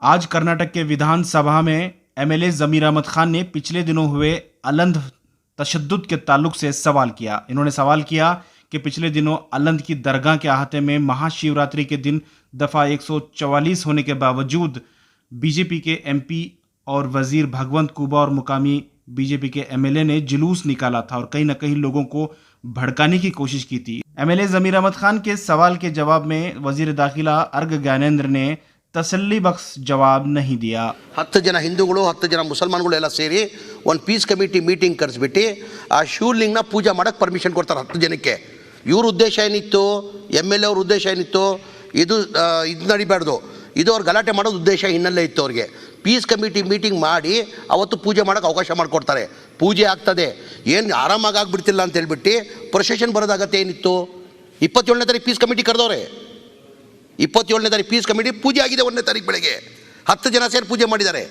आज कर्नाटक के विधानसभा में एमएलए जमीर अहमद खान ने पिछले दिनों हुए अलंध तशद्दुद के ताल्लुक से सवाल किया। इन्होंने सवाल किया कि पिछले दिनों अलंध की दरगाह के अहाते में महाशिवरात्रि के दिन दफ़ा 144 होने के बावजूद बीजेपी के एमपी और वजीर भगवंत कुबा और मुकामी बीजेपी के एमएलए ने जुलूस निकाला था और कहीं न कहीं लोगों को भड़काने की कोशिश की थी। एमएलए जमीर अहमद खान के सवाल के जवाब में वजीर दाखिला अर्ग ज्ञानेंद्र ने तसल्ली बख्श जवाब नहीं दिया। 10 ಜನ ಹಿಂದೂಗಳು 10 ಜನ ಮುಸಲ್ಮಾನಗಳು ಎಲ್ಲ ಸೇರಿ ಒಂದು ಪೀಸ್ ಕಮಿಟಿ ಮೀಟಿಂಗ್ ಕರೆಸ್ಬಿಟ್ಟು ಆ ಶಿವಲಿಂಗನ ಪೂಜೆ ಮಾಡಕ್ಕೆ ಪರ್ಮಿಷನ್ ಕೊಡ್ತಾರೆ 10 ಜನಕ್ಕೆ। ಇವ್ರ ಉದ್ದೇಶ ಏನಿತ್ತು, ಎಮ್.ಎಲ್.ಎ ಅವ್ರ ಉದ್ದೇಶ ಏನಿತ್ತು, ಇದು ನಡಿಬಾರ್ದು, ಇದು ಅವ್ರು ಗಲಾಟೆ ಮಾಡೋದು ಉದ್ದೇಶ ಹಿನ್ನೆಲೆ ಇತ್ತು ಅವ್ರಿಗೆ। ಪೀಸ್ ಕಮಿಟಿ ಮೀಟಿಂಗ್ ಮಾಡಿ ಅವತ್ತು ಪೂಜೆ ಮಾಡೋಕ್ಕೆ ಅವಕಾಶ ಮಾಡಿಕೊಡ್ತಾರೆ, ಪೂಜೆ ಆಗ್ತದೆ, ಏನು ಆರಾಮಾಗಿ ಆಗ್ಬಿಡ್ತಿಲ್ಲ ಅಂತ ಹೇಳ್ಬಿಟ್ಟು ಪ್ರೊಸೆಷನ್ ಬರೋದಾಗತ್ತೆ ಏನಿತ್ತು। 27ನೇ ತಾರೀಕು ಪೀಸ್ ಕಮಿಟಿ ಕರೆದವ್ರೆ, 27ನೇ ತಾರೀಕು ಪೀಸ್ ಕಮಿಟಿ ಪೂಜೆ ಆಗಿದೆ, 1ನೇ ತಾರೀಕು ಬೆಳಗ್ಗೆ 10 ಜನ ಸೇರಿ ಪೂಜೆ ಮಾಡಿದ್ದಾರೆ।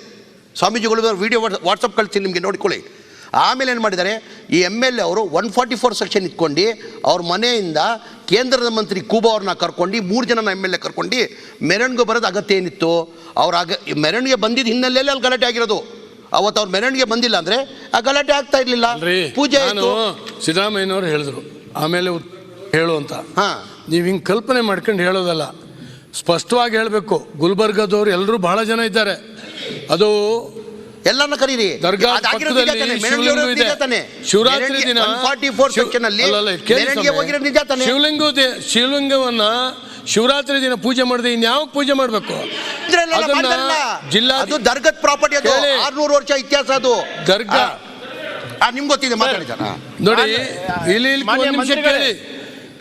ಸ್ವಾಮೀಜಿಗಳು ವಿಡಿಯೋ ವಾಟ್ಸಪ್ ಕಳಿಸ್ತೀನಿ ನಿಮಗೆ, ನೋಡ್ಕೊಳ್ಳಿ। ಆಮೇಲೆ ಏನು ಮಾಡಿದ್ದಾರೆ, ಈ ಎಮ್.ಎಲ್.ಎ ಅವರು 144 ಸೆಕ್ಷನ್ ಇಟ್ಕೊಂಡು ಅವ್ರ ಮನೆಯಿಂದ ಕೇಂದ್ರದ ಮಂತ್ರಿ ಕೂಬಾ ಅವ್ರನ್ನ ಕರ್ಕೊಂಡು 3 ಜನ ಎಮ್.ಎಲ್.ಎ ಕರ್ಕೊಂಡು ಮೆರವಣಿಗೆ ಬರೋದು ಅಗತ್ಯ ಏನಿತ್ತು। ಅವ್ರ ಮೆರವಣಿಗೆ ಬಂದಿದ್ದ ಹಿನ್ನೆಲೆಯಲ್ಲಿ ಅಲ್ಲಿ ಗಲಾಟೆ ಆಗಿರೋದು। ಅವತ್ತು ಅವ್ರ ಮೆರವಣಿಗೆ ಬಂದಿಲ್ಲ ಅಂದರೆ ಆ ಗಲಾಟೆ ಆಗ್ತಾ ಇರಲಿಲ್ಲ, ಪೂಜೆ ಆಯಿತು। ಸಿದ್ದರಾಮಯ್ಯನವರು ಹೇಳಿದ್ರು ಆಮೇಲೆ ಹೇಳು ಅಂತ, ನೀವು ಹಿಂಗೆ ಕಲ್ಪನೆ ಮಾಡ್ಕೊಂಡು ಹೇಳೋದಲ್ಲ, ಸ್ಪಷ್ಟವಾಗಿ ಹೇಳಬೇಕು। ಗುಲ್ಬರ್ಗದವ್ರು ಎಲ್ಲರೂ ಬಹಳ ಜನ ಇದ್ದಾರೆ, ಅದು ಎಲ್ಲರನ್ನ ಕರೀರಿ। ದರ್ಗಾ ಪಕ್ಕದಲ್ಲಿ ಶಿವರಾತ್ರಿ ದಿನ ಶಿವಲಿಂಗವನ್ನ ಶಿವರಾತ್ರಿ ದಿನ ಪೂಜೆ ಮಾಡಿದ್ರೆ ಇನ್ಯಾವ ಪೂಜೆ ಮಾಡಬೇಕು? ಜಿಲ್ಲಾ ಅದು ದರ್ಗದ ಪ್ರಾಪರ್ಟಿ, ಅದು 600 ವರ್ಷ ಇತಿಹಾಸ ಅದು ದರ್ಗಾ, ನಿಮ್ಗೆ ಗೊತ್ತಿದೆ, ಮಾತಾಡಿ ನೋಡಿ ಇಲ್ಲಿ ಒಂದು ನಿಮಿಷ ಕೇಳಿ।